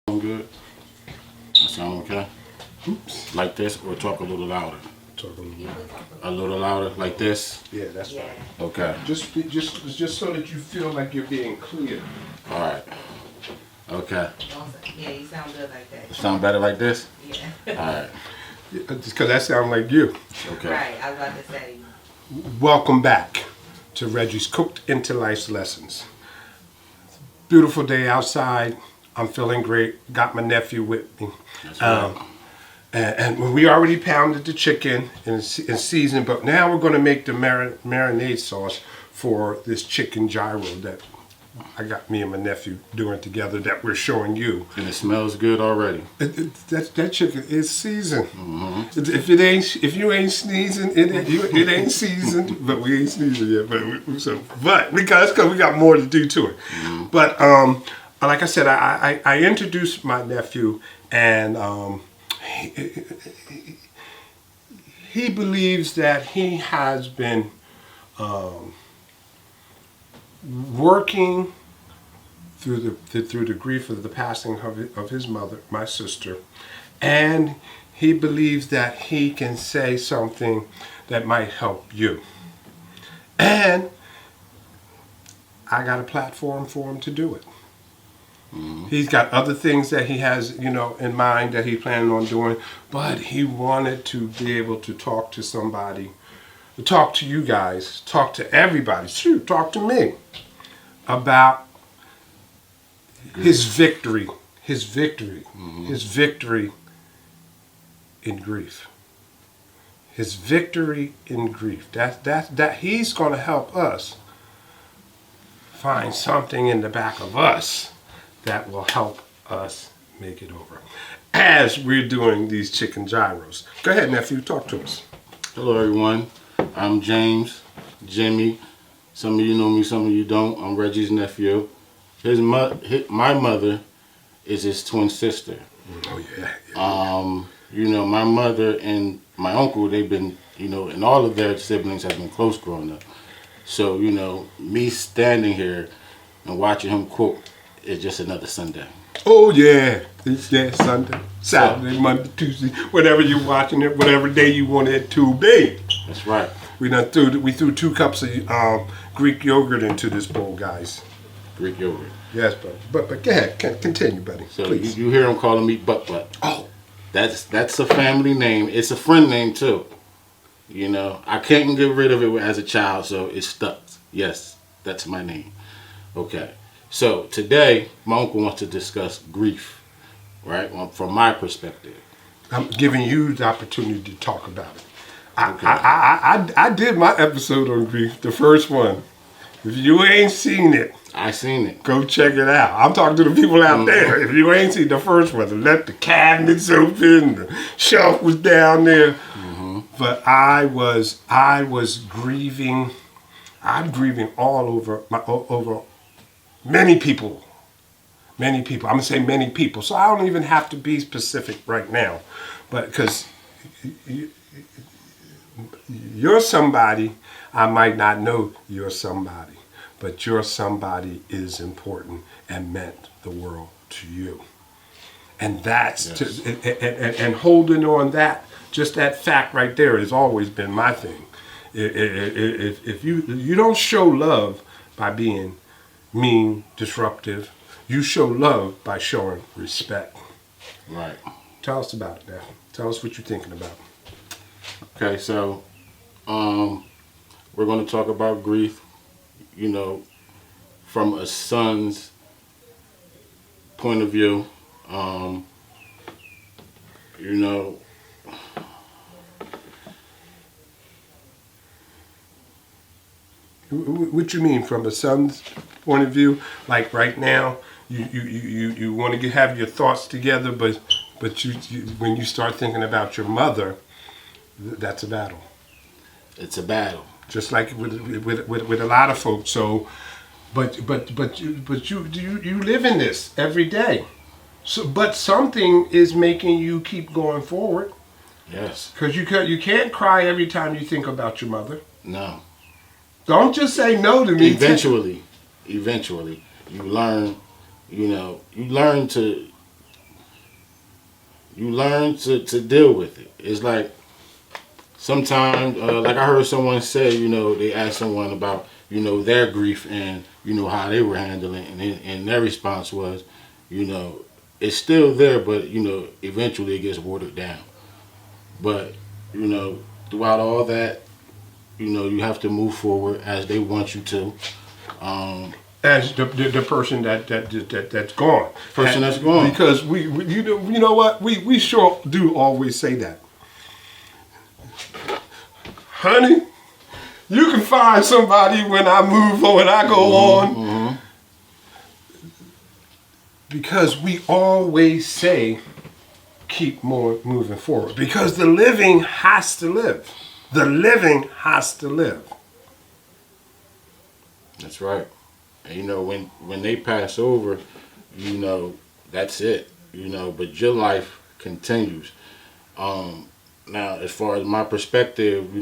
Sound good? Sound okay? Oops. Like this, or talk a little louder? Talk a little louder. A little louder, like this? Yeah, that's fine. Okay. Just so that you feel like you're being clear. All right. Okay. Yeah, you sound good like that. Sound better like this? Yeah. All right. Because that sounds like you. Okay. Right, I was about to say. Welcome back to Reggie's Cooked into Life's Lessons. Beautiful day outside. I'm feeling great. Got my nephew with me. That's right. And we already pounded the chicken in season, but now we're going to make the marinade sauce for this chicken gyro that I got me and my nephew doing together that we're showing you. And it smells good already. That chicken is seasoned. Mm-hmm. If you ain't sneezing, it ain't seasoned. But we ain't sneezing yet. But because we got more to do to it. Mm-hmm. But like I said, I introduced my nephew, and he believes that he has been working through the grief of the passing of his mother, my sister, and he believes that he can say something that might help you. And I got a platform for him to do it. Mm-hmm. He's got other things that he has, in mind that he's planning on doing, but he wanted to be able to talk to somebody, talk to you guys, talk to everybody, talk to me about his victory in grief. His victory in grief. That he's going to help us find something in the back of us that will help us make it over as we're doing these chicken gyros. Go ahead, nephew, talk to us. Hello, everyone. I'm James, Jimmy. Some of you know me, some of you don't. I'm Reggie's nephew. My mother is his twin sister. Oh, yeah. My mother and my uncle, they've been, and all of their siblings have been close growing up. So, me standing here and watching him cook is just another Sunday. Oh, yeah. Yeah, Sunday, Saturday, Monday, Tuesday, whatever you're watching it, whatever day you want it to be. That's right. We threw 2 cups of Greek yogurt into this bowl, guys. Greek yogurt. Yes, but go ahead, continue, buddy. So please. You hear him calling me Butt. Oh, that's a family name. It's a friend name too. I couldn't get rid of it as a child, so it stuck. Yes, that's my name. Okay. So today, my uncle wants to discuss grief, right? From my perspective. I'm giving you the opportunity to talk about it. Okay. I did my episode on grief, the first one. If you ain't seen it, I seen it. Go check it out. I'm talking to the people out there. If you ain't seen the first one, let the cabinets open, the shelf was down there. Mm-hmm. But I was grieving. I'm grieving all over over many people. Many people. I'm gonna say many people. So I don't even have to be specific right now, but because you're somebody, I might not know you're somebody. But your somebody is important and meant the world to you. And that's, yes. And holding on that, just that fact right there has always been my thing. If you don't show love by being mean, disruptive, you show love by showing respect. Right. Tell us about it now. Tell us what you're thinking about. Okay, so we're going to talk about grief. From a son's point of view, What you mean from a son's point of view? Like right now, you want to have your thoughts together, but you when you start thinking about your mother, that's a battle. It's a battle. Just like with a lot of folks. So, but you live in this every day. So, but something is making you keep going forward. Yes. Because you can't cry every time you think about your mother. No. Don't just say no to me. Eventually, you learn. You learn to you learn to deal with it. It's like sometimes, like I heard someone say, they asked someone about, their grief and, how they were handling it. And their response was, it's still there, but, eventually it gets watered down. But, throughout all that, you have to move forward as they want you to. As the person that's gone. Person that's gone. Because you know what? We sure do always say that. Honey, you can find somebody when I move or when I go on. Mm-hmm. Because we always say, keep moving forward. Because the living has to live. The living has to live. That's right. And when they pass over, that's it. But your life continues. Now, as far as my perspective,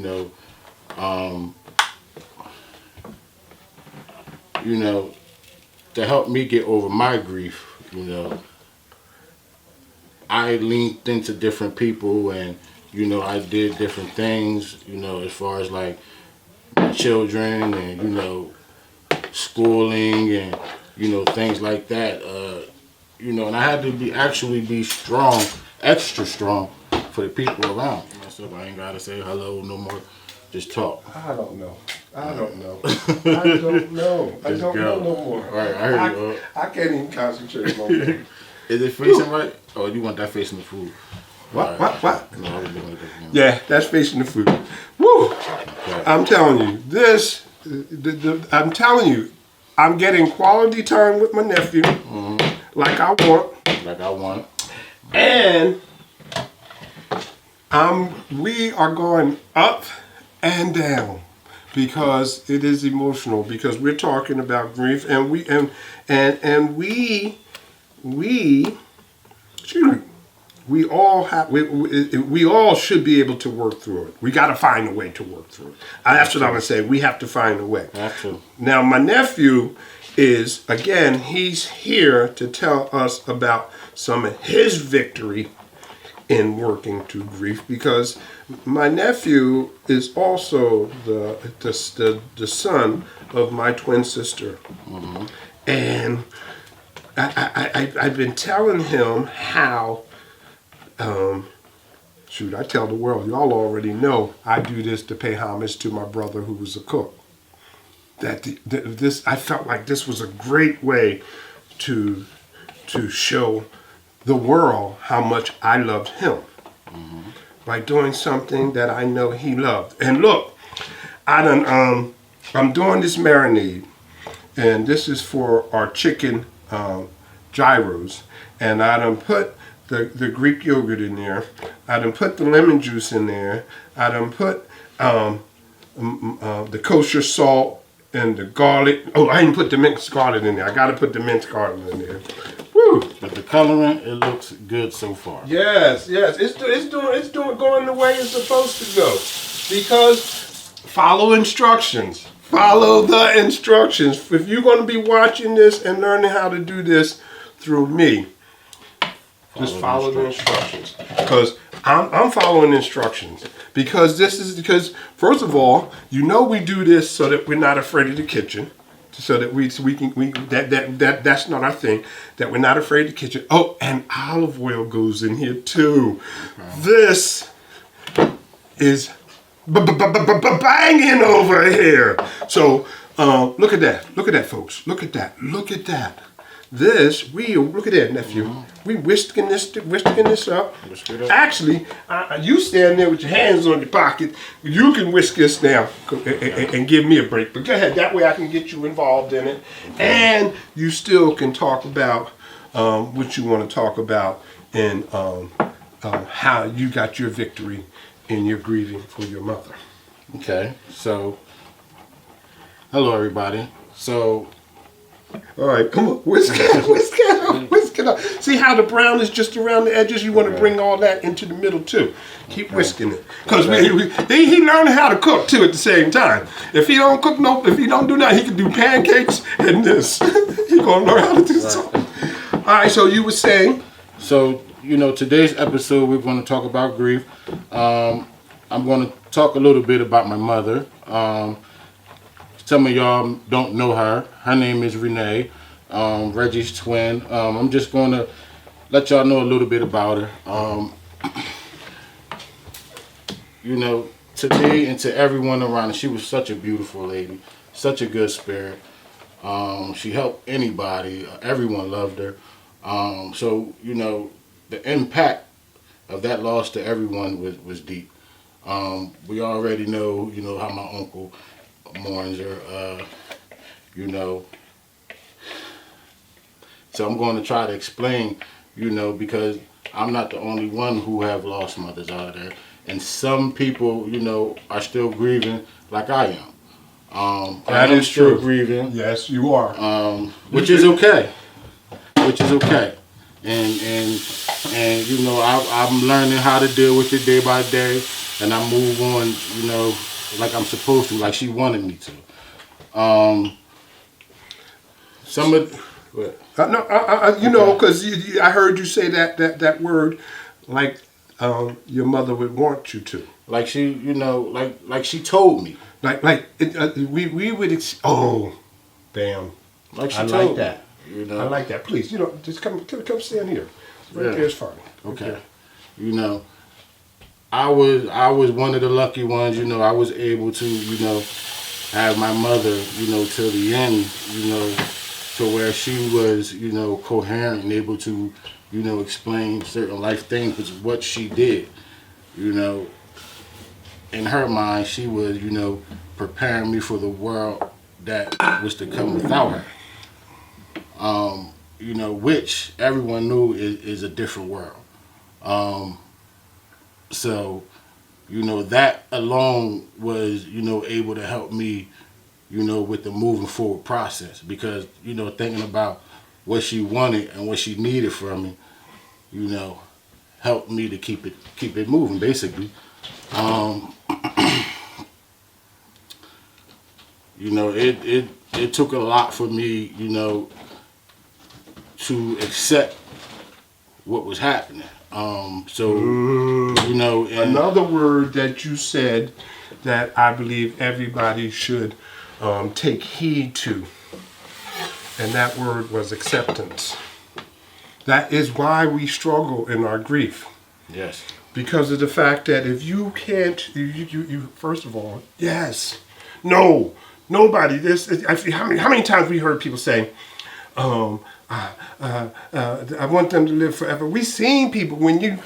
to help me get over my grief, I leaned into different people and, I did different things, as far as like my children and, schooling and, things like that. And I had to be strong, extra strong for the people around. So I ain't got to say hello no more. Just talk. I don't know. I don't know. I don't know. I don't know no more. All right, I heard you. I can't even concentrate no more. Is it facing right? Oh, you want that facing the food? What? Right. What? No, I was doing it. Yeah, that's facing the food. Woo! Okay. I'm telling you, I'm telling you, I'm getting quality time with my nephew, like I want. And we are going up and down because it is emotional, because we're talking about grief, and we all should be able to work through it. We got to find a way to work through it. That's what I'm gonna say. We have to find a way. Have to. Now, my nephew is, again, he's here to tell us about some of his victory in working through grief, because my nephew is also the son of my twin sister. Mm-hmm. And I've been telling him how, I tell the world, y'all already know I do this to pay homage to my brother who was a cook. I felt like this was a great way to show the world how much I loved him, by doing something that I know he loved. And look, I'm doing this marinade, and this is for our chicken gyros, and I done put the Greek yogurt in there. I done put the lemon juice in there. I done put the kosher salt and the garlic. Oh, I didn't put the minced garlic in there. I got to put the minced garlic in there. Woo! But the coloring, it looks good so far. Yes. It's going the way it's supposed to go, because follow instructions. Follow the instructions. If you're going to be watching this and learning how to do this through me, just follow the instructions. Because I'm following instructions. Because first of all, we do this so that we're not afraid of the kitchen. So that that's not our thing. That we're not afraid of the kitchen. Oh, and olive oil goes in here too. This is banging over here. So look at that, folks. Look at that. Look at that, nephew. We whisking this up. Actually, you stand there with your hands on your pocket. You can whisk this now and give me a break. But go ahead. That way I can get you involved in it, and you still can talk about what you want to talk about, and how you got your victory in your grieving for your mother. Okay, so hello everybody. So all right, come on, whisk it up. See how the brown is just around the edges? You want to bring all that into the middle too. Keep whisking it, because he learned how to cook too at the same time. If he don't do that, he can do pancakes and this. He gonna learn how to do something. All right, so you were saying. So today's episode we're going to talk about grief. I'm going to talk a little bit about my mother. Some of y'all don't know her. Her name is Renee, Reggie's twin. I'm just going to let y'all know a little bit about her. To me and to everyone around her, she was such a beautiful lady, such a good spirit. She helped anybody. Everyone loved her. So the impact of that loss to everyone was deep. We already know, how my uncle mourns her, So I'm going to try to explain, because I'm not the only one who have lost mothers out there. And some people, are still grieving like I am. I am still grieving. Yes, you are. Which is okay. And I'm learning how to deal with it day by day, and I move on, like I'm supposed to, like she wanted me to. Because I heard you say that word, like your mother would want you to. Like she, like she told me. We would. Oh, damn! Like she I told like that. Me, I like that. Please, just come stand here. Right there is fine. Okay. I was one of the lucky ones. I was able to, have my mother, till the end, to where she was, coherent and able to, explain certain life things, which is what she did. In her mind, she was, preparing me for the world that was to come without her. Which everyone knew is a different world. So, that alone was, able to help me, with the moving forward process. Because, thinking about what she wanted and what she needed from me, helped me to keep it moving, basically. It took a lot for me, to accept what was happening. Another word that you said that I believe everybody should take heed to, and that word was acceptance. That is why we struggle in our grief. Yes. Because of the fact that if you can't, you first of all, yes, no, nobody. How many times we heard people say, I want them to live forever. We seen people when you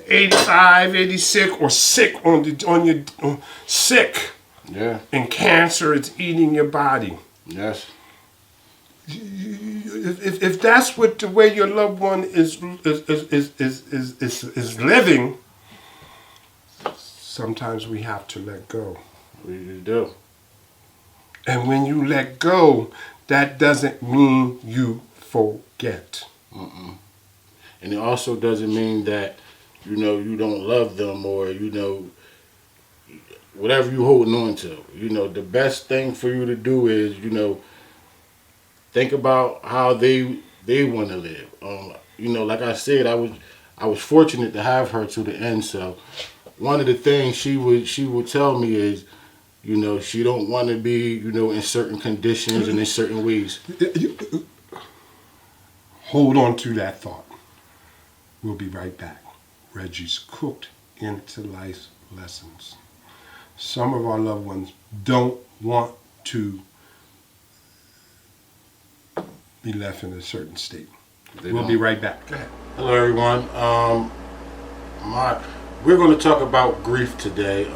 85, 86, or sick sick. Yeah. And cancer, it's eating your body. Yes. If that's what the way your loved one is living, sometimes we have to let go. We do. And when you let go, that doesn't mean you forget. Mm-mm. And it also doesn't mean that, you don't love them or, whatever you holding on to. The best thing for you to do is, think about how they want to live. Like I said, I was fortunate to have her to the end. So one of the things she would tell me is, she don't want to be, in certain conditions and in certain ways. Hold on to that thought. We'll be right back. Reggie's Cooked into Life Lessons. Some of our loved ones don't want to be left in a certain state. We'll be right back. Go ahead. Hello, everyone. We're going to talk about grief today.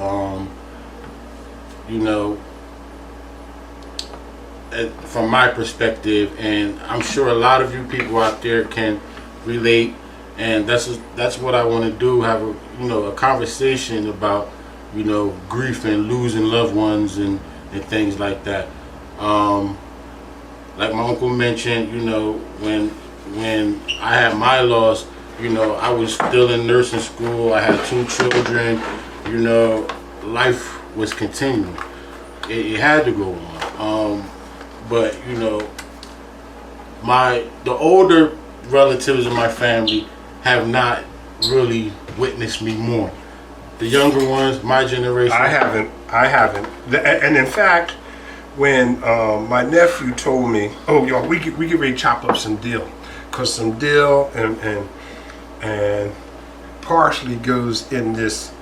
From my perspective, and I'm sure a lot of you people out there can relate. And that's what I want to do. Have a conversation about grief and losing loved ones and things like that. Like my uncle mentioned, when I had my loss, I was still in nursing school. I had 2 children. Life was continuing. It had to go on. But the older relatives in my family, have not really witnessed me more. The younger ones, my generation. I haven't. And in fact, when my nephew told me, "Oh, y'all, we get ready to chop up some dill, cause some dill and parsley goes in this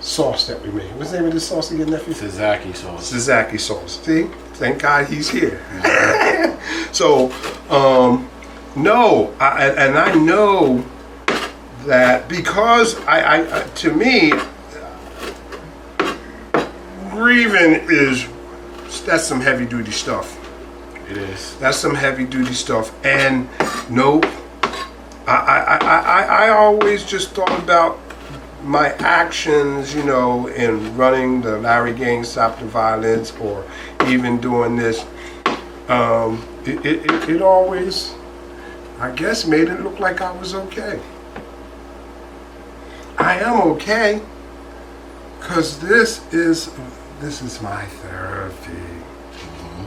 sauce that we make." What's the name of this sauce again, nephew? Sazaki sauce. Sazaki sauce. See, thank God he's here. So, no, I know that because I to me, grieving that's some heavy duty stuff. It is. That's some heavy duty stuff. And nope, I always just thought about my actions, you know, in running the Larry Gang Stop the Violence, or even doing this. It always, I guess, made it look like I was okay. I am okay, because this is my therapy. Mm-hmm.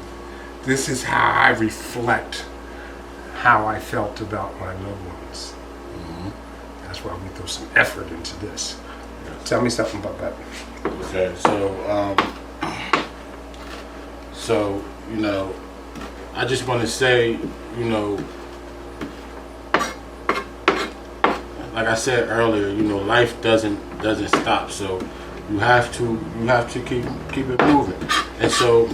This is how I reflect how I felt about my loved ones. Mm-hmm. That's why we throw some effort into this. Tell me something about that. Okay, so you know, I just want to say, you know, like I said earlier, you know, life doesn't stop. So you have to keep it moving. And so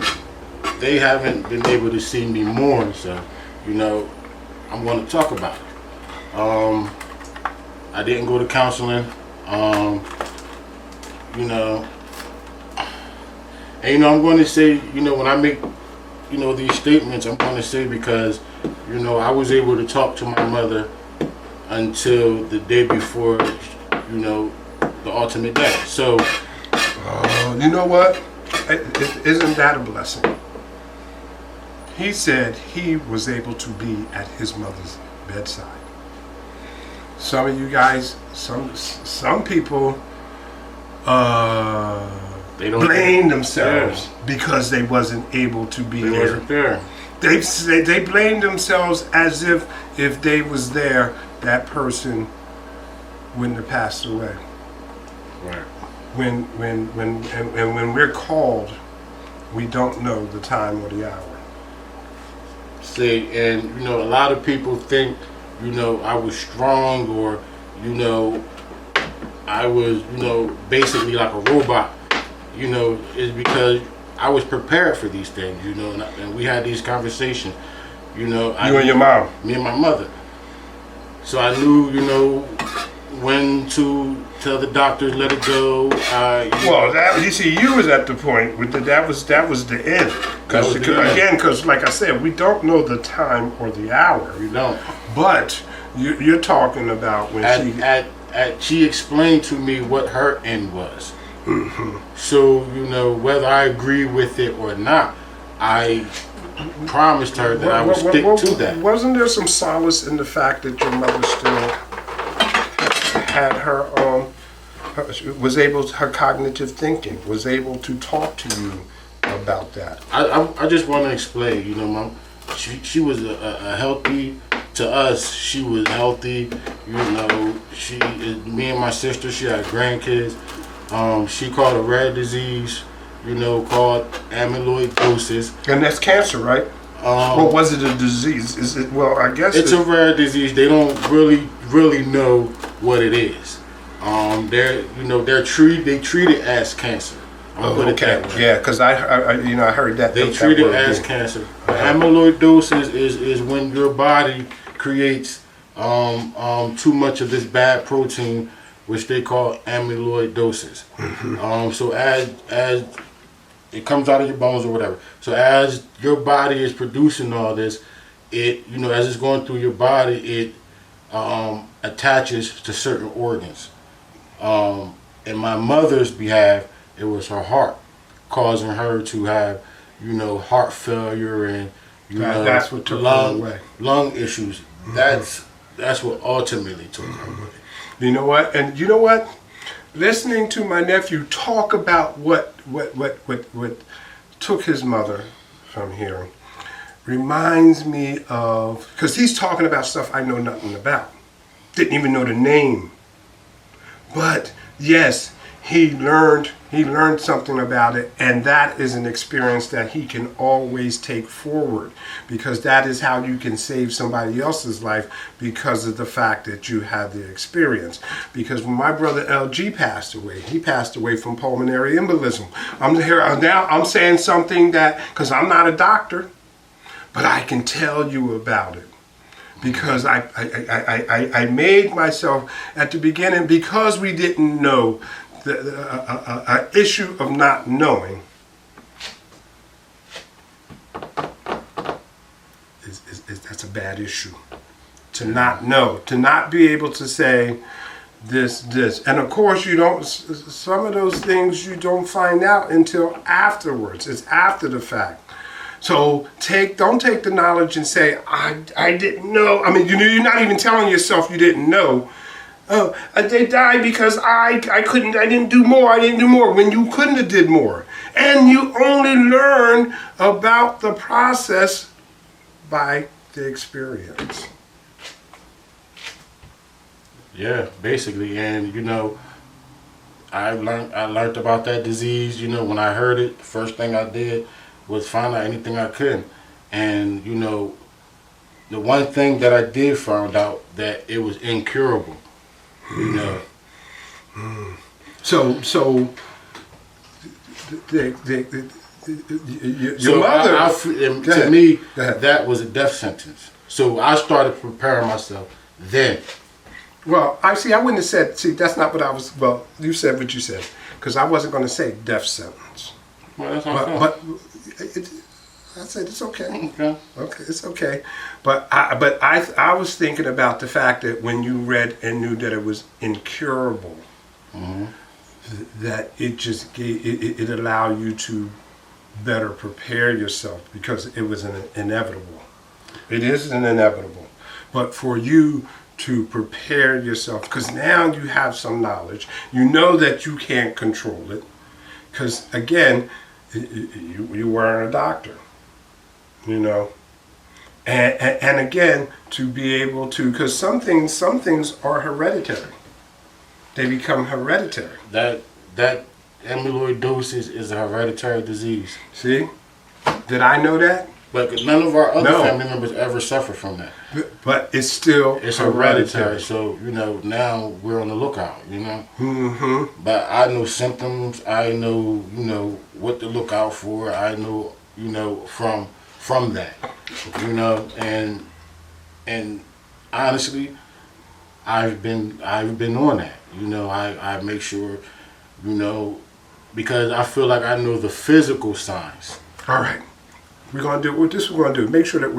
they haven't been able to see me more. So, you know, I'm going to talk about it. I didn't go to counseling. You know, and you know, I'm going to say, you know, when I make, you know, these statements, I'm going to say because, you know, I was able to talk to my mother until the day before, you know, the ultimate day. So, you know what? Isn't that a blessing? He said he was able to be at his mother's bedside. Some of you guys, some people, they don't blame themselves because they wasn't able to be there. They blame themselves as if they was there, that person wouldn't have passed away. Right. When we're called, we don't know the time or the hour. See, and you know, a lot of people think, you know, I was strong, or you know, I was, you know, basically like a robot. You know, is because I was prepared for these things. You know, and we had these conversations. You know, and your mom. Me and my mother. So I knew, you know, when to tell the doctors let it go. You see, you was at the point with that was the end. Because like I said, we don't know the time or the hour. We don't. But you're talking about when she explained to me what her end was. Mm-hmm. So, you know, whether I agree with it or not, I promised her that I would stick to that. Wasn't there some solace in the fact that your mother still had her her cognitive thinking, was able to talk to you about that? I just want to explain, you know, Mom, she was a healthy, to us, she was healthy, you know, me and my sister, she had grandkids. She caught a rare disease, you know, called amyloidosis. And that's cancer, right? Well, was it a disease? Is it? Well, I guess it's a rare disease. They don't really know what it is. They treat it as cancer. Okay. Yeah, because I heard that. They treat it as cancer. Amyloidosis is when your body creates too much of this bad protein, which they call amyloidosis. Mm-hmm. So as it comes out of your bones or whatever. So as your body is producing all this, it, you know, as it's going through your body, it attaches to certain organs. In my mother's behalf, it was her heart, causing her to have, you know, heart failure and that's what took her away. Lung issues. Mm-hmm. That's what ultimately took her away. You know what? And you know what? Listening to my nephew talk about what took his mother from here reminds me of, because he's talking about stuff I know nothing about. didn't even know the name. But yes, he learned something about it, and that is an experience that he can always take forward, because that is how you can save somebody else's life, because of the fact that you had the experience. Because when my brother LG passed away, he passed away from pulmonary embolism. I'm here now, I'm saying something that, because I'm not a doctor, but I can tell you about it. Because I made myself at the beginning, because we didn't know the issue of not knowing is that's a bad issue. To not know, to not be able to say this, and of course you don't. Some of those things you don't find out until afterwards. It's after the fact. So don't take the knowledge and say, I didn't know. I mean, you're not even telling yourself you didn't know. Oh, they died because I didn't do more, when you couldn't have did more. And you only learn about the process by the experience. Yeah, basically. And I learned about that disease, when I heard it. The first thing I did was find out anything I could. And the one thing that I did find out, that it was incurable. So your mother. To me, that was a death sentence. So I started preparing myself then. Well, I wouldn't have said. See, that's not what I was. Well, you said what you said, because I wasn't going to say death sentence. Well, that's but I said it's okay. Okay. Okay, it's okay. But I was thinking about the fact that when you read and knew that it was incurable, that it just it allowed you to better prepare yourself, because it was an inevitable. It is an inevitable. But for you to prepare yourself, because now you have some knowledge, you know that you can't control it, because again, you weren't a doctor. And again, to be able to, because some things are hereditary. They become hereditary. That amyloidosis is a hereditary disease. See? Did I know that? But none of our other family members ever suffer from that. But it's still hereditary. So, now we're on the lookout, Mm-hmm. But I know symptoms. I know, what to look out for. I know, from that, and honestly, I've been on that. I make sure, because I feel like I know the physical signs. All right, we're gonna do what this. We're gonna do. Make sure that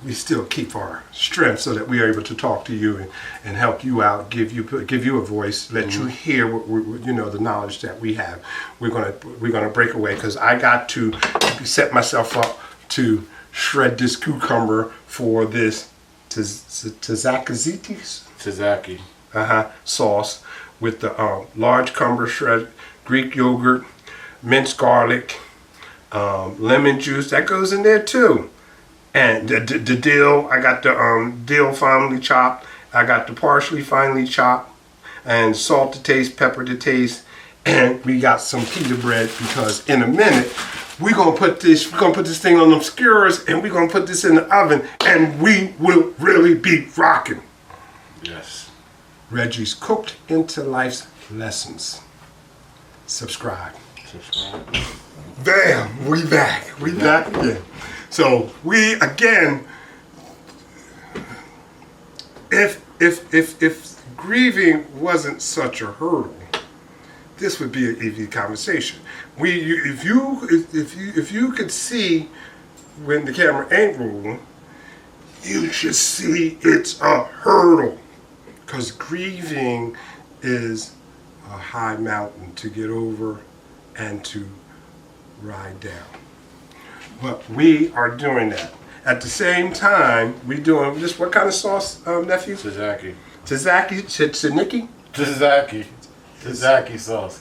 we still keep our strength, so that we are able to talk to you and help you out, give you a voice, let you hear what the knowledge that we have. We're gonna break away, because I got to set myself up to shred this cucumber for this tzatziki sauce with the large cucumber shred, Greek yogurt, minced garlic, lemon juice that goes in there too. And the dill, I got the dill finely chopped. I got the parsley finely chopped, and salt to taste, pepper to taste, and we got some pita bread, because in a minute we're gonna put this thing on them skewers, and we're gonna put this in the oven, and we will really be rocking. Yes. Reggie's Cooked into Life's Lessons. Subscribe. Bam, we back. We back again. So we again, if grieving wasn't such a hurdle, this would be an easy conversation. If you could see when the camera ain't rolling, you should see it's a hurdle, because grieving is a high mountain to get over and to ride down. But we are doing that. At the same time, we doing this. What kind of sauce, nephew? Tzatziki. Tzatziki? Tzatziki? Tzatziki. Tzatziki sauce.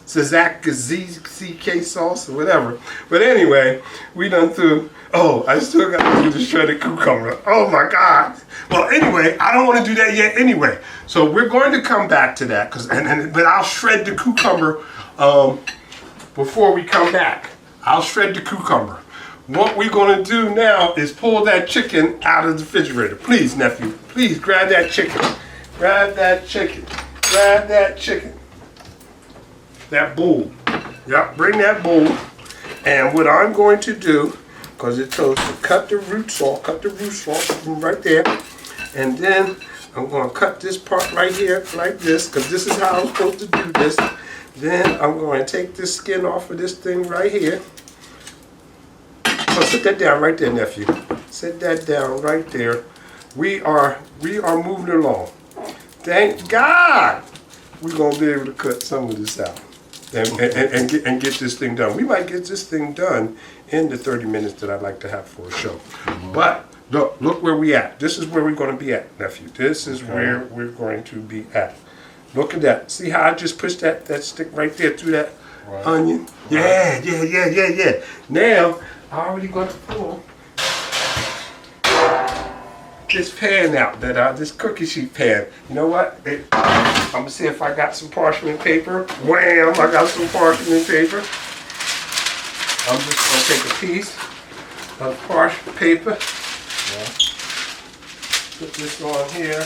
CK sauce or whatever. But anyway, we done through. Oh, I still got to do the shredded cucumber. Oh my God. Well, anyway, I don't want to do that yet anyway. So we're going to come back to that, but I'll shred the cucumber before we come back. I'll shred the cucumber. What we're going to do now is pull that chicken out of the refrigerator. Please, nephew, please grab that chicken. Grab that chicken. Grab that chicken. That bowl. Yep, bring that bowl. And what I'm going to do, because it tells to cut the root off from right there. And then I'm going to cut this part right here like this, because this is how I'm supposed to do this. Then I'm going to take this skin off of this thing right here. So sit that down right there, nephew. Sit that down right there. We are moving along. Thank God we're going to be able to cut some of this out and get this thing done. We might get this thing done in the 30 minutes that I'd like to have for a show. Mm-hmm. But look where we at. This is where we're going to be at, nephew. This is where we're going to be at. Look at that. See how I just pushed that stick right there through that onion? Right. Yeah. Now, I already got to pull this pan out, this cookie sheet pan. You know what? I'm going to see if I got some parchment paper. Wham! I got some parchment paper. I'm just going to take a piece of parchment paper. Yeah. Put this on here.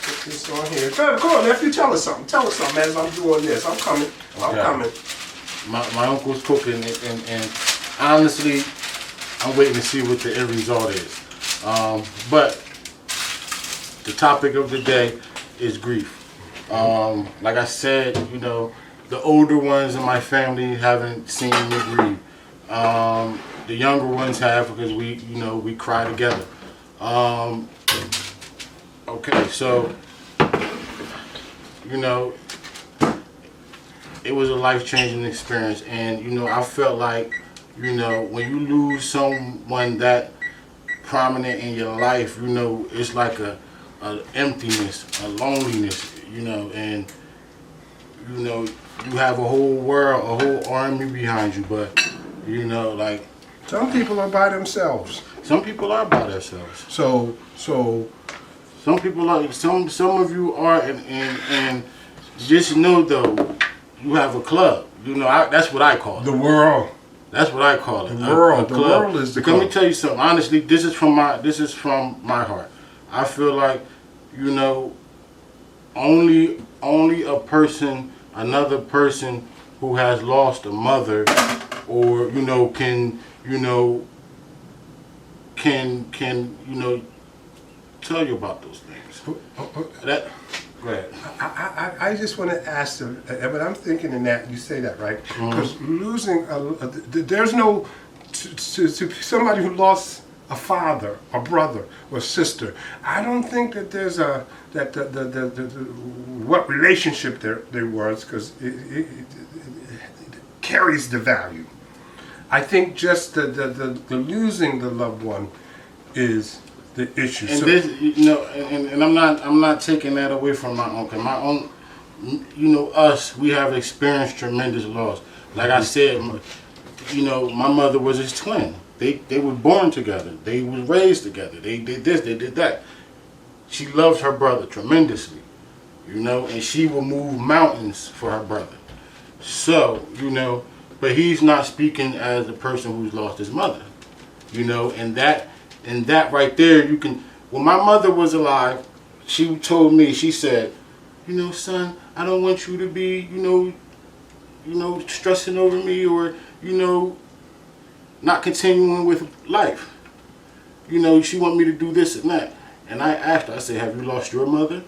Put this on here. Come on, nephew, tell us something. Tell us something as I'm doing this. I'm coming. I'm coming. My uncle's cooking, and honestly, I'm waiting to see what the end result is. But the topic of the day is grief. Like I said, you know, the older ones in my family haven't seen me grieve. The younger ones have, because we cry together. Okay, so it was a life-changing experience, and I felt like when you lose someone that prominent in your life, it's like a emptiness, a loneliness, and you have a whole world, a whole army behind you, but like some people are by themselves. Some people are by themselves. So some people are. Some of you are, and just know though, you have a club. That's what I call it. The world. That's what I call it. The world. The world is the club. Let me tell you something. Honestly, this is from my heart. I feel like, only a person, another person who has lost a mother, or can tell you about those things. Go ahead. I just want to ask them, but I'm thinking in that you say that, right? Because losing, there's no to somebody who lost a father, a brother, or sister. I don't think that there's what relationship there was, because it carries the value. I think just the losing the loved one is the issue. And this, and I'm not taking that away from my uncle. My own, us, we have experienced tremendous loss. Like I said, my mother was his twin. They were born together. They were raised together. They did this, they did that. She loved her brother tremendously, and she will move mountains for her brother. So, but he's not speaking as a person who's lost his mother, and that right there, you can. When my mother was alive, she told me, she said, son, I don't want you to be, stressing over me, or, not continuing with life. She want me to do this and that. And I asked her, I said, have you lost your mother?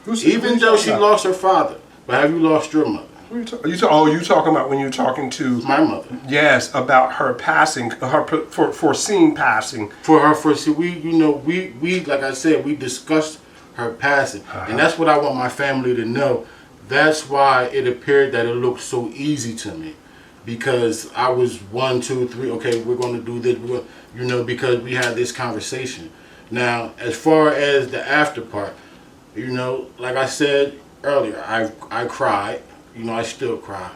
Even though she lost her father, but have you lost your mother? You talking about when you're talking to my mother? Yes, about her passing, her foreseen passing. We like I said, we discussed her passing, and that's what I want my family to know. That's why it appeared that it looked so easy to me, because I was 1, 2, 3. Okay, we're going to do this. Because we had this conversation. Now, as far as the after part, like I said, earlier, I cried. You know, I still cry.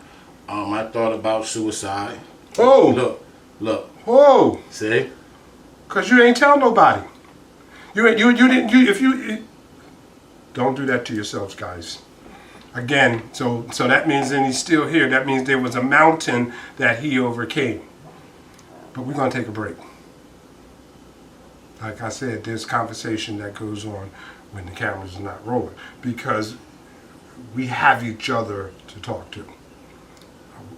I thought about suicide. Oh, Look, whoa! see? Cause you ain't tell nobody. You didn't. If you don't do that to yourselves, guys. Again, so that means then he's still here. That means there was a mountain that he overcame. But we're gonna take a break. Like I said, there's conversation that goes on when the camera's not rolling because we have each other to talk to.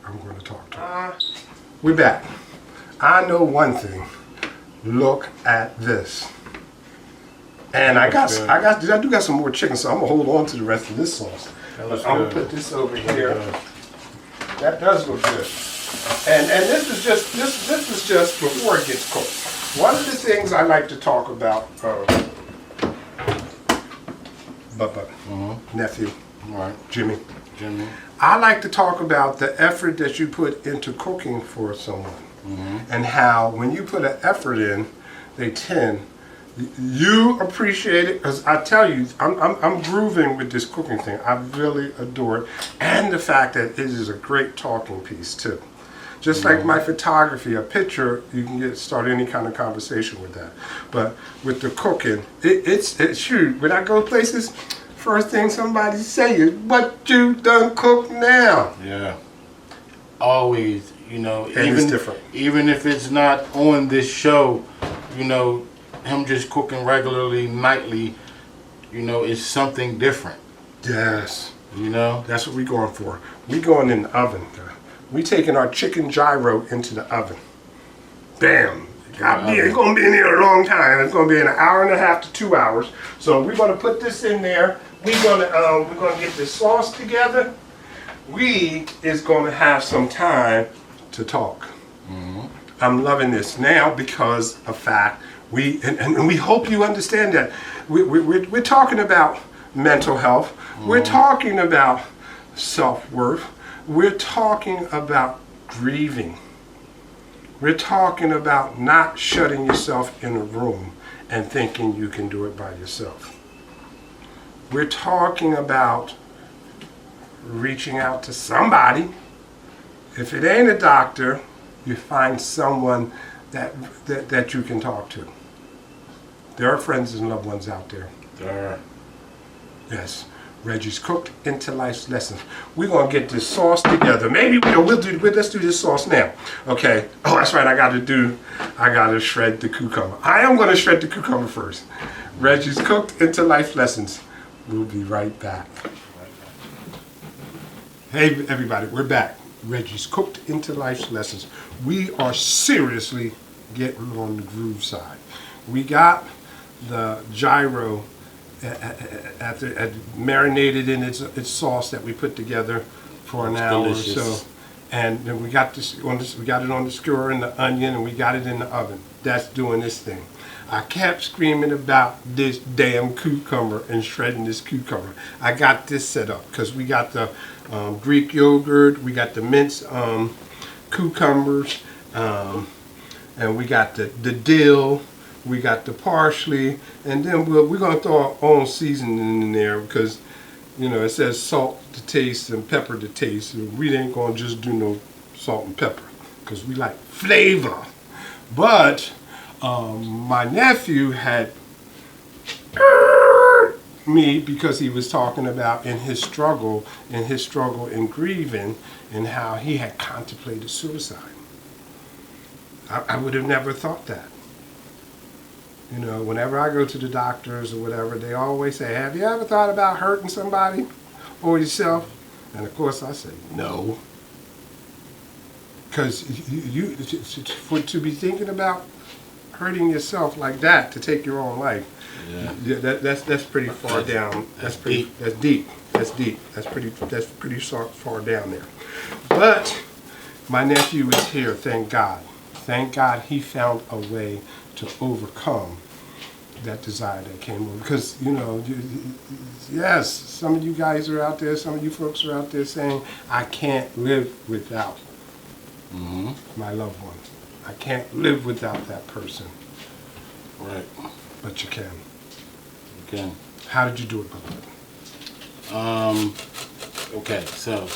I'm going to talk to him. We're back. I know one thing. Look at this. And I do got some more chicken, so I'm gonna hold on to the rest of this sauce. I'm gonna put this over here. That does look good. And this was just before it gets cooked. One of the things I like to talk about, nephew, All right. Jimmy. I I like to talk about the effort that you put into cooking for someone, and how when you put an effort in, they tend. You appreciate it because I tell you, I'm grooving with this cooking thing. I really adore it, and the fact that it is a great talking piece too. Just like my photography, a picture, you can start any kind of conversation with that. But with the cooking, it's shoot. When I go places, first thing somebody say is, "What you done cook now?" Yeah. Always, you know, And it's different. Even if it's not on this show, you know, him just cooking regularly, nightly, you know, it's something different. Yes. You know? That's what we going for. We going in the oven. We taking our chicken gyro into the oven. Bam. It's going to be in here a long time. It's going to be in an hour and a half to 2 hours. So we're going to put this in there. We're going to get this sauce together. We is going to have some time to talk. I'm loving this now because of fact and we hope you understand that we're talking about mental health. We're talking about self-worth. We're talking about grieving. We're talking about not shutting yourself in a room and thinking you can do it by yourself. We're talking about reaching out to somebody. If it ain't a doctor, you find someone that you can talk to. There are friends and loved ones out there. There are. Yes. Reggie's Cooked into Life's Lessons. We're gonna get this sauce together. Maybe let's do this sauce now. Okay. Oh, that's right. I gotta shred the cucumber. I am gonna shred the cucumber first. Reggie's Cooked into Life Lessons. We'll be right back. Hey everybody, we're back. Reggie's Cooked into Life's Lessons. We are seriously getting on the groove side. We got the gyro marinated in its sauce that we put together for an hour delicious. or so, and then we got we got it on the skewer and the onion, and we got it in the oven. That's doing this thing. I kept screaming about this damn cucumber and shredding this cucumber. I got this set up because we got the Greek yogurt, we got the minced cucumbers, and we got the dill, we got the parsley, and then we're going to throw our own seasoning in there because, you know, it says salt to taste and pepper to taste. And we ain't going to just do no salt and pepper because we like flavor. But my nephew had me because he was talking about in his struggle in grieving and how he had contemplated suicide. I would have never thought that. You know, whenever I go to the doctors or whatever, they always say, have you ever thought about hurting somebody or yourself? And of course I say, no. Because to be thinking about hurting yourself like that, to take your own life, that's pretty far down. That's deep. That's pretty far down there. But my nephew is here, thank God. Thank God he found a way to overcome that desire that came over. Because, you know, yes, some of you guys are out there, some of you folks are out there saying, I can't live without my loved one. I can't live without that person. Right. But you can. You can. How did you do it, Papa? Okay, so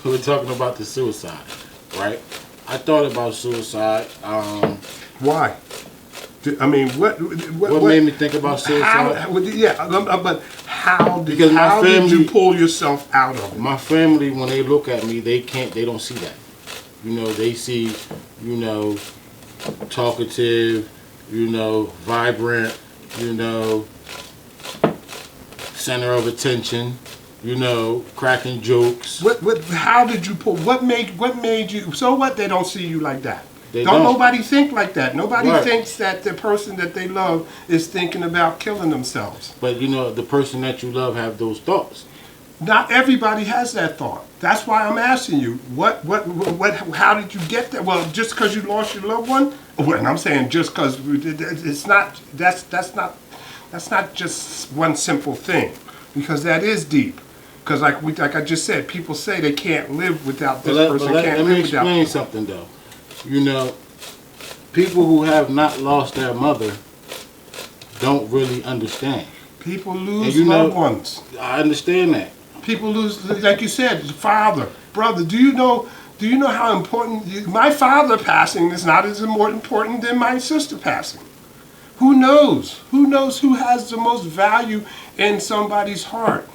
we're talking about the suicide, right? I thought about suicide. Why? I mean, What made me think about suicide? But how did Because my how did you family- pull yourself out of it? My family, when they look at me, they don't see that. You know, they see, you know, talkative, you know, vibrant, you know, center of attention, you know, cracking jokes. How did you pull? What made you? So what? They don't see you like that. They Don't don't. nobody think like that. Nobody Right. thinks that the person that they love is thinking about killing themselves. But you know, the person that you love have those thoughts. Not everybody has that thought. That's why I'm asking you, how did you get that? Well, just because you lost your loved one? Well, and I'm saying just because it's not, that's not just one simple thing, because that is deep. Because like I just said, people say they can't live without this person, can't Let me live without. explain something though. You know, people who have not lost their mother don't really understand. People lose And you know- loved ones. I understand that. People lose, like you said, father, brother. Do you know how important? My father passing is not as important than my sister passing. Who knows? Who knows who has the most value in somebody's heart?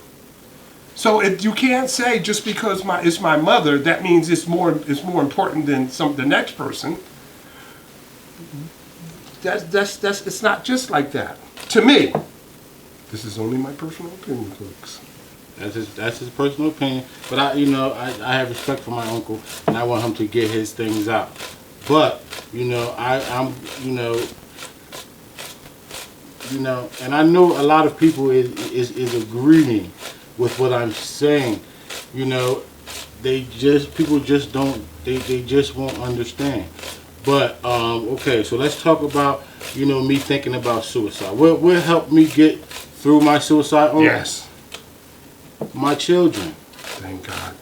So you can't say just because it's my mother, that means it's more important than the next person. That's it's not just like that. To me, this is only my personal opinion, folks. That's his personal opinion. But I have respect for my uncle, and I want him to get his things out. But I'm and I know a lot of people is agreeing with what I'm saying. You know, people just don't, they just won't understand. But okay, so let's talk about me thinking about suicide. What helped me get through my suicide? Yes. My children. Thank God.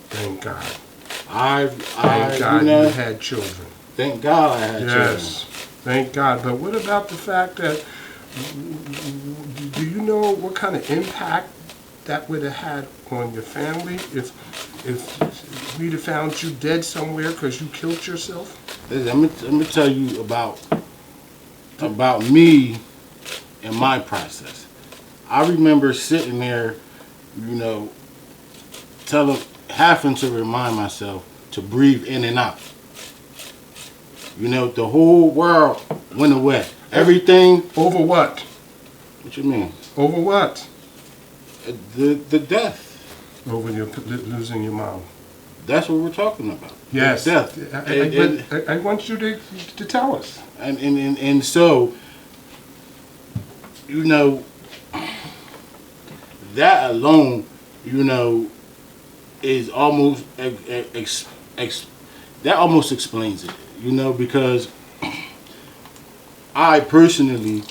Thank God. Thank God you had children. Thank God I had children. Yes. Thank God. But what about the fact that, do you know what kind of impact that would have had on your family if we'd have found you dead somewhere because you killed yourself? Listen, let me tell you about me and my process. I remember sitting there, having to remind myself to breathe in and out. The whole world went away. Everything. Over what? What you mean? Over what? The death. Over losing your mom. That's what we're talking about. Yes. Death. I want you to tell us. And so, that alone, is almost that almost explains it. Because I personally,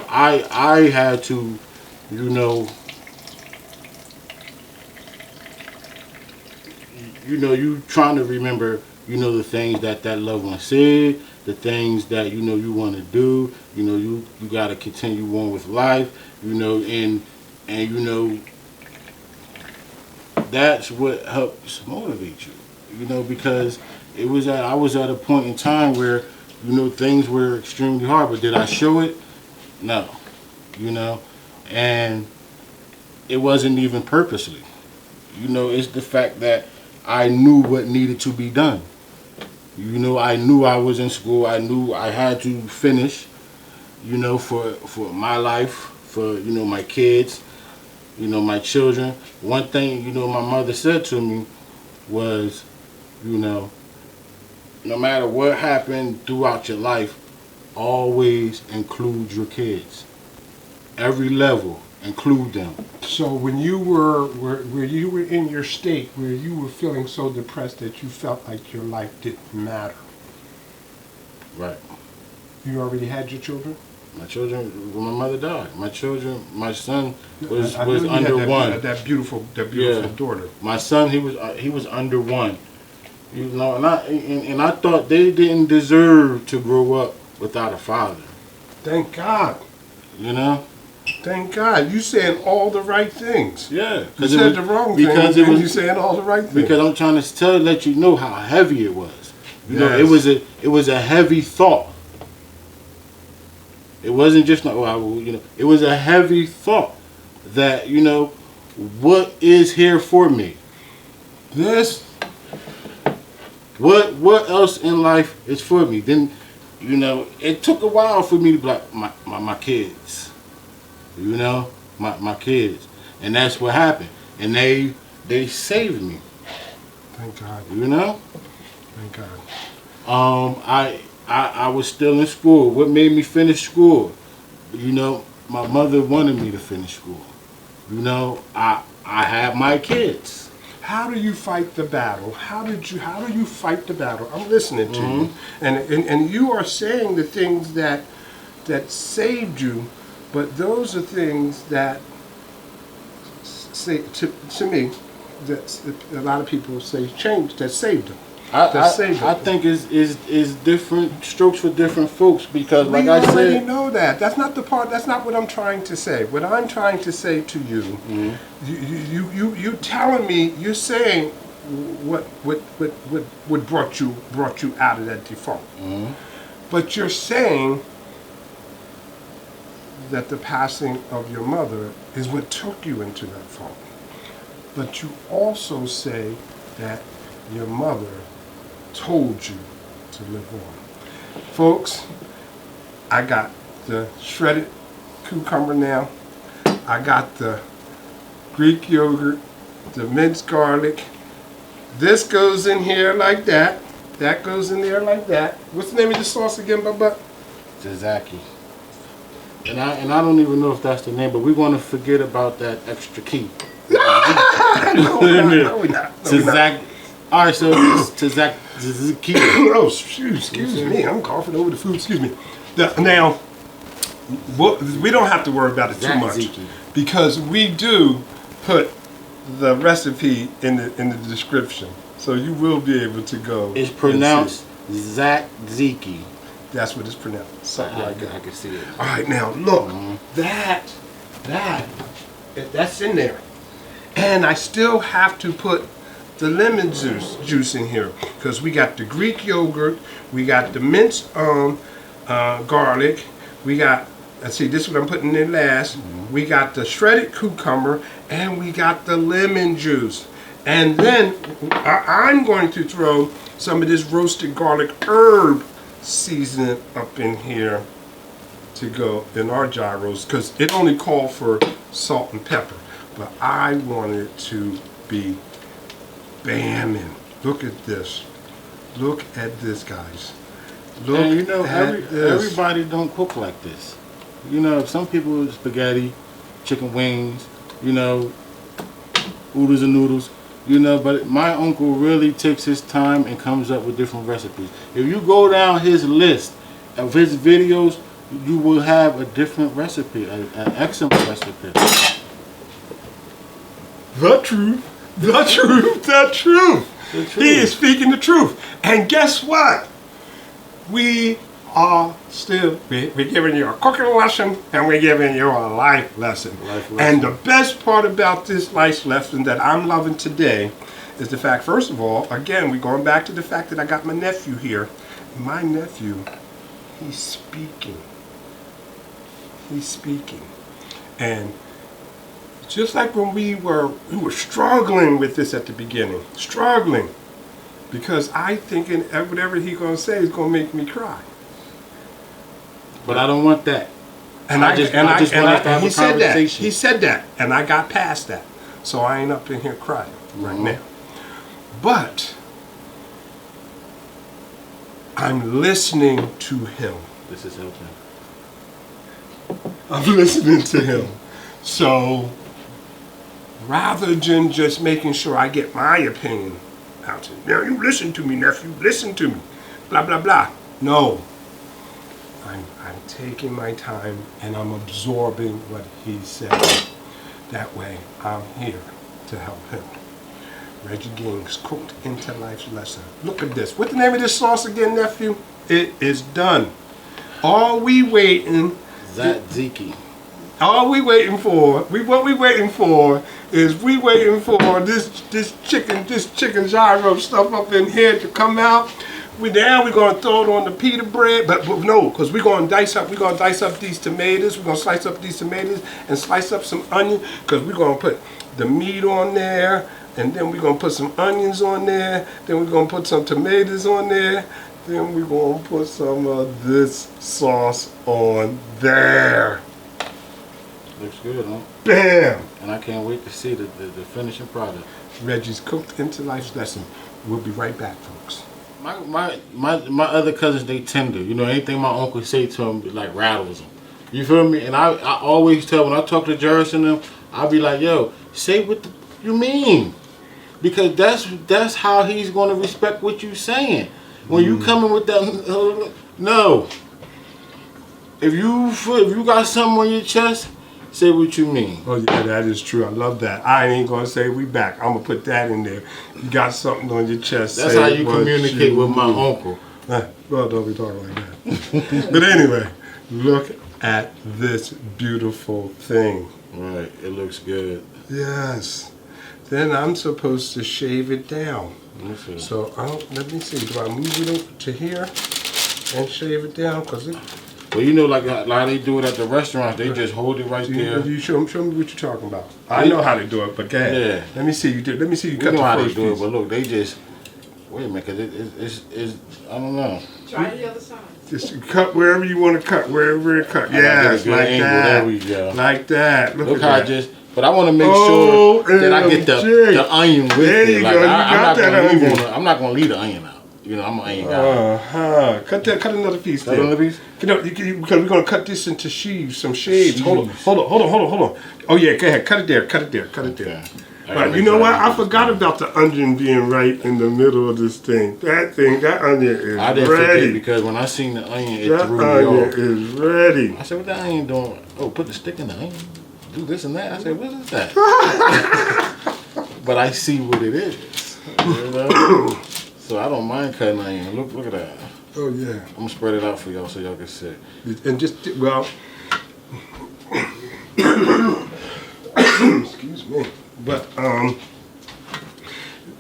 I had to, you trying to remember, the things that loved one said, the things that you want to do, you got to continue on with life, and that's what helps motivate you, because I was at a point in time where, things were extremely hard, but did I show it? No, and it wasn't even purposely. It's the fact that I knew what needed to be done. I knew I was in school. I knew I had to finish, for my life, for, my kids, my children. One thing, my mother said to me was, no matter what happened throughout your life, always include your kids. Every level, include them. So when you were in your state where you were feeling so depressed that you felt like your life didn't matter. Right. You already had your children? My children, when my mother died. My children, my son was I know you under had one. That beautiful daughter. My son, he was under one. And I thought they didn't deserve to grow up without a father. Thank God. Thank God. You saying all the right things. Yeah. You said the wrong thing, because and you saying all the right things. Because I'm trying to let you know how heavy it was. You know, Yes. it was a heavy thought. It wasn't just it was a heavy thought that, what is here for me? This. What else in life is for me? Then, it took a while for me to be like, my kids. My kids. And that's what happened. And they saved me. Thank God. Thank God. I was still in school. What made me finish school? My mother wanted me to finish school. I had my kids. How do you fight the battle? How do you fight the battle? I'm listening to you. And you are saying the things that saved you, but those are things that say to me that a lot of people say changed that saved them. I think is different strokes for different folks because, like I said, we already know that. That's not the part. That's not what I'm trying to say. What I'm trying to say to you, you telling me, you're saying what brought you out of that default, but you're saying that the passing of your mother is what took you into that fault. But you also say that your mother told you to live on. Folks, I got the shredded cucumber now. I got the Greek yogurt, the minced garlic. This goes in here like that. That goes in there like that. What's the name of the sauce again, Bubba? Tzatziki. And I don't even know if that's the name, but we're going to forget about that extra key. No, we're not. All right, so tzatziki. Oh, excuse me. I'm coughing over the food. Excuse me. Now, we don't have to worry about it too much Tzatziki. because we do put the recipe in the description, so you will be able to go. It's pronounced tzatziki. That's what it's pronounced. Something like that. I can see it. All right, now look, that's in there, and I still have to put the lemon juice in here because we got the Greek yogurt, we got the minced garlic, we got. Let's see, this is what I'm putting in last. We got the shredded cucumber, and we got the lemon juice, and then I'm going to throw some of this roasted garlic herb seasoning up in here to go in our gyros because it only called for salt and pepper, but I want it to be bamming. Look at this. Look at this, guys. Look And at this. everybody don't cook like this. Some people spaghetti, chicken wings, oodles and noodles. But my uncle really takes his time and comes up with different recipes. If you go down his list of his videos, you will have a different recipe, an excellent recipe. The truth. The truth. The truth. He is speaking the truth. And guess what? We are still, we're giving you a cooking lesson and we're giving you a life lesson. And the best part about this life lesson that I'm loving today is the fact, first of all, again, we're going back to the fact that I got my nephew here. My nephew, he's speaking. He's speaking. And just like when we were struggling with this at the beginning, struggling, because I thinking whatever he's going to say is going to make me cry. But I don't want that. And he said that. He said that, and I got past that. So I ain't up in here crying right now. But I'm listening to him. This is helping. I'm listening to him. So rather than just making sure I get my opinion out, now you listen to me, nephew, listen to me, blah, blah, blah. No. I'm taking my time and I'm absorbing what he said. That way, I'm here to help him. Reggie Ging's Cooked into Life's Lesson. Look at this. What's the name of this sauce again, nephew? It is done. All we waiting. Tzatziki. All we waiting for, what we waiting for is we waiting for this chicken gyro stuff up in here to come out. We're gonna throw it on the pita bread, but no, because we're gonna dice up these tomatoes. We're gonna slice up these tomatoes and slice up some onion, because we're gonna put the meat on there, and then we're gonna put some onions on there, then we're gonna put some tomatoes on there, then we're gonna put some of this sauce on there. Looks good, huh? Bam! And I can't wait to see the finishing product. Reggie's Cooked into Life's Lesson. We'll be right back, folks. My other cousins, they tender. You know, anything my uncle say to them, like, rattles them. You feel me? And I always tell, when I talk to Jarvis and them, I'll be like, yo, say what you mean. Because that's how he's going to respect what you saying. When you coming with that, no. If you got something on your chest, say what you mean. Oh yeah, that is true. I love that. I ain't gonna say we back. I'm gonna put that in there. You got something on your chest. That's how you communicate with my uncle. Well, don't be talking like that. But anyway, look at this beautiful thing. Right, it looks good. Yes. Then I'm supposed to shave it down. Okay. So let me see. Do I move it to here and shave it down? Well, you know, like they do it at the restaurants, they just hold it right there. You show me what you're talking about. I know how to do it, but go ahead. Yeah. Let me see you do. Let me see you cut know the how first they do piece. it, but look, they just wait a minute, cause it's I don't know. Try the other side. Just cut wherever you want to cut, wherever it cut. I gotta get a Yes, good like angle. that. There we go. Like that. Look Look at how I that. just. But I want to make sure that I get the onion with There it. you Like go. You got that onion. I'm not gonna leave the onion out. You know, I'm an onion guy. Cut another piece. Cut there. another piece? Because we're gonna cut this into some sheaves. Hold on. Oh yeah, go ahead. Cut it there. Okay. But you know what? I forgot about the onion being right in the middle of this thing. That onion is I didn't ready. forget because when I seen the onion, it That threw me onion off. is ready. I said, what the onion doing? Oh, put the stick in the onion. Do this and that. I said, what is that? But I see what it is. You know? So I don't mind cutting onion. Look at that. Oh yeah. I'm gonna spread it out for y'all so y'all can see. And just excuse me. But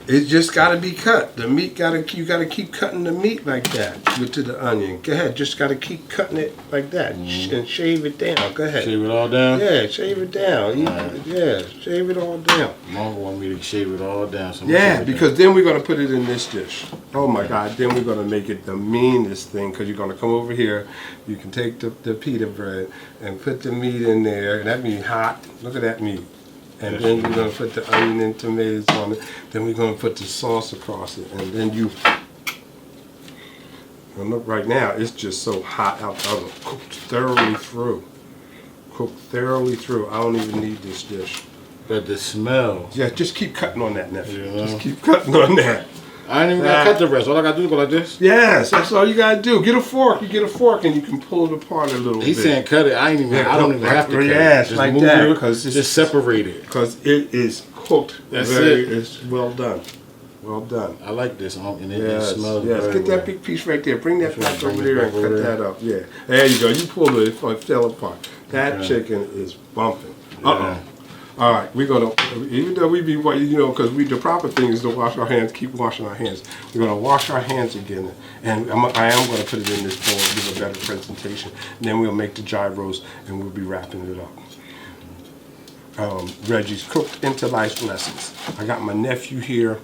it just got to be cut. The meat you got to keep cutting the meat like that with the onion. Go ahead, just got to keep cutting it like that and shave it down. Go ahead. Shave it all down? Yeah, shave it down. Right. Yeah, shave it all down. Mom want me to shave it all down. So Yeah, because then we're gonna put it in this dish. Oh my God! Then we're gonna make it the meanest thing, because you're gonna come over here. You can take the pita bread and put the meat in there, and that meat hot. Look at that meat. And then we're going to put the onion and tomatoes on it. Then we're going to put the sauce across it. And then and look, right now, it's just so hot out the oven. Cooked thoroughly through. I don't even need this dish. But the smell. Yeah, just keep cutting on that, nephew. Yeah. Just keep cutting on that. I ain't even got to cut the rest. All I got to do is go like this. Yes, that's all you got to do. Get a fork. You get a fork and you can pull it apart a little bit. He's saying cut it. I don't even have to cut it. Yes, Just like move that. it, Because just separate it. Because it is cooked. That's It's well done. Well done. I like this, and it Yes, smells yes. very Get that well. big piece right there. Bring that back Bring over this there back and over cut there. that up. Yeah. There you go. You pulled it. It fell apart. That Okay. chicken is bumping. Yeah. All right. We're going to, even though we be, because the proper thing is to wash our hands, keep washing our hands. We're going to wash our hands again. And I am going to put it in this bowl and give a better presentation. And then we'll make the gyros and we'll be wrapping it up. Reggie's Cooked into Life's Lessons. I got my nephew here.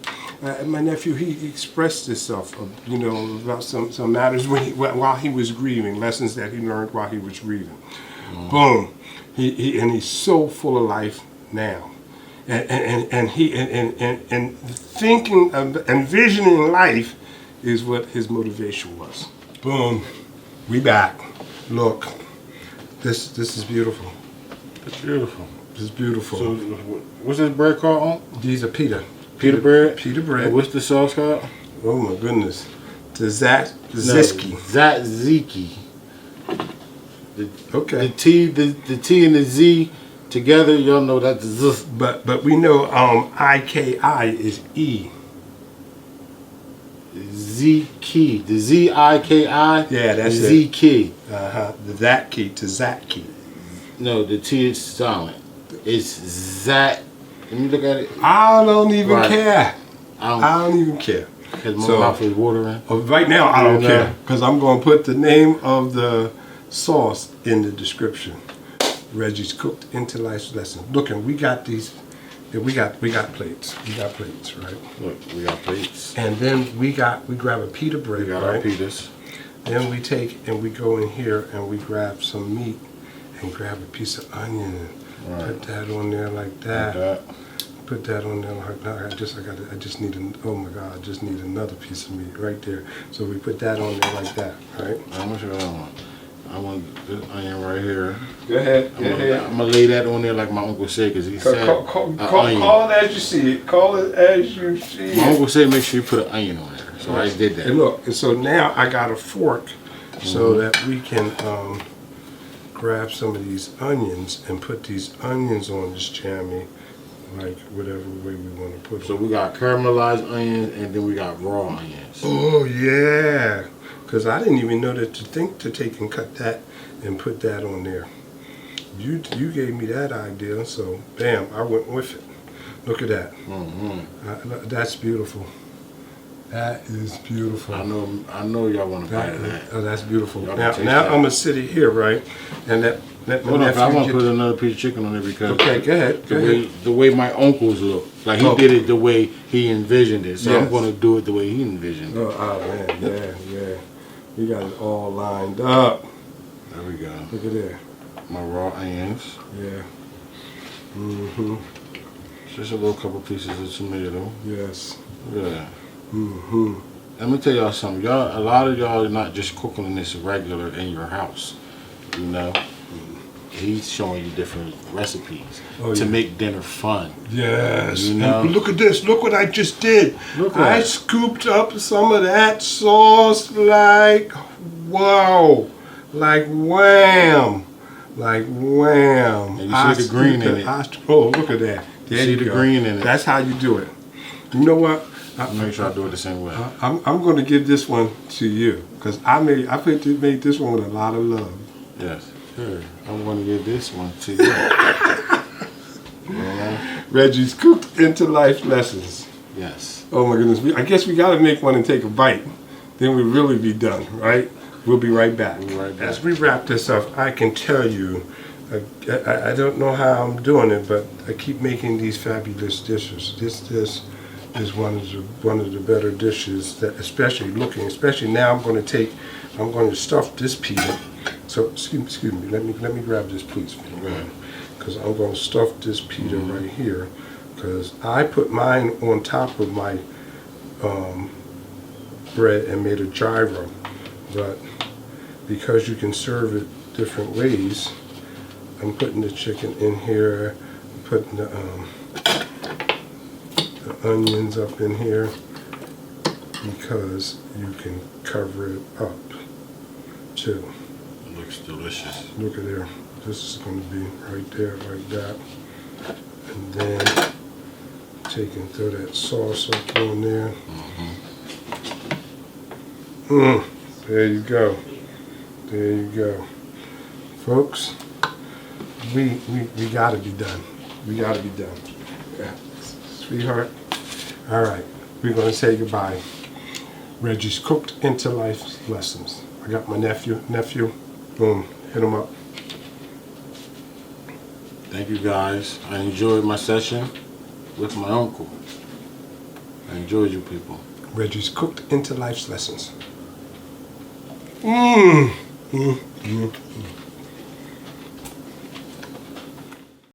My nephew, he expressed himself, about some matters while he was grieving, lessons that he learned while he was grieving. Boom. He's so full of life now. And thinking of envisioning life is what his motivation was. Boom. We back. Look. This is beautiful. It's beautiful. This is beautiful. So, what's this bread called? These are pita. Pita bread? Pita bread. And what's the sauce called? Oh my goodness. Tzatziki. Tzatziki. Okay. The T and the Z together, y'all know that's Z. But we know IKI is E. Z key. The Z I K I. Yeah, that's Z key. The that key to Zatki. No, the T is silent. It's Zat. Let me look at it. I don't even Right. care. I I don't even care. Because my So- mouth is watering. Right now, I don't Yeah. care because I'm going to put the name of the sauce in the description. Reggie's Cooked into Life's Lesson. Look, and we got these. Yeah, we got plates. We got plates, right? Look, we got plates. And then we grab a pita bread, We got right? our pitas. Then we take and we go in here and we grab some meat and grab a piece of onion and Right. put that on there like Like that. that. Put that on there like that. I just need oh my God, I just need another piece of meat right there. So we put that on there like that, right? How much of that one? I want this onion right here. Go ahead, I'm gonna lay that on there like my uncle said, because he said onion. Call it as you see it. Call it as you see My it. uncle said make sure you put an onion on there. So I did that. And look, and so now I got a fork so that we can grab some of these onions and put these onions on this jammy, like whatever way we want to put them. So we got caramelized onions and then we got raw onions. Oh yeah, because I didn't even know that to take and cut that and put that on there. You gave me that idea, so bam, I went with it. Look at that. That's beautiful. That is beautiful. I know y'all want to bite of that. Oh, that's beautiful. Y'all Now, can taste now that. I'm gonna sit it here, right? And let my Hold on, I nephew want to get. put another piece of chicken on there because Okay, go ahead. Go ahead. the way my uncles look, like he Oh. did it the way he envisioned it. So I'm Yes. going to do it the way he envisioned it. Oh man, yeah. We got it all lined up. There we go. Look at that. My raw onions. Yeah. Mhm. Just a little couple pieces of tomato. Yes. Look at that. Mhm. Let me tell y'all something. A lot of y'all are not just cooking this regular in your house. You know, he's showing you different recipes to make dinner fun. Yes. You know? And look at this. Look what I just did. Look at I that. scooped up some of that sauce like, wow. Like wham. Like wham. And you see the green in it. Oh, look at that. There see you the go. green in it. That's how you do it. You know what? Make sure I do it the same way. I'm going to give this one to you because I made this one with a lot of love. Yes. Here, I'm going to give this one to you. Reggie's Cooked into Life Lessons. Yes. Oh my goodness! I guess we got to make one and take a bite. Then we'll really be done, right? We'll be right back. We'll be right back. As we wrap this up, I can tell you, I don't know how I'm doing it, but I keep making these fabulous dishes. This is one of the better dishes that, especially now, I'm going to stuff this pita. So excuse me, let me grab this, please, because I'm going to stuff this pita right here, because I put mine on top of my bread and made a gyro, but because you can serve it different ways, I'm putting the chicken in here, I'm putting the onions up in here, because you can cover it up too. It looks delicious. Look at there. This is going to be right there like that. And then take and throw that sauce up on there. There you go. There you go. Folks, we got to be done. We got to be done. Yeah. Sweetheart. All right. We're going to say goodbye. Reggie's Cooked into Life Lessons. I got my nephew. Boom. Hit him up. Thank you guys. I enjoyed my session with my uncle. I enjoyed you people. Reggie's Cooked into Life's Lessons.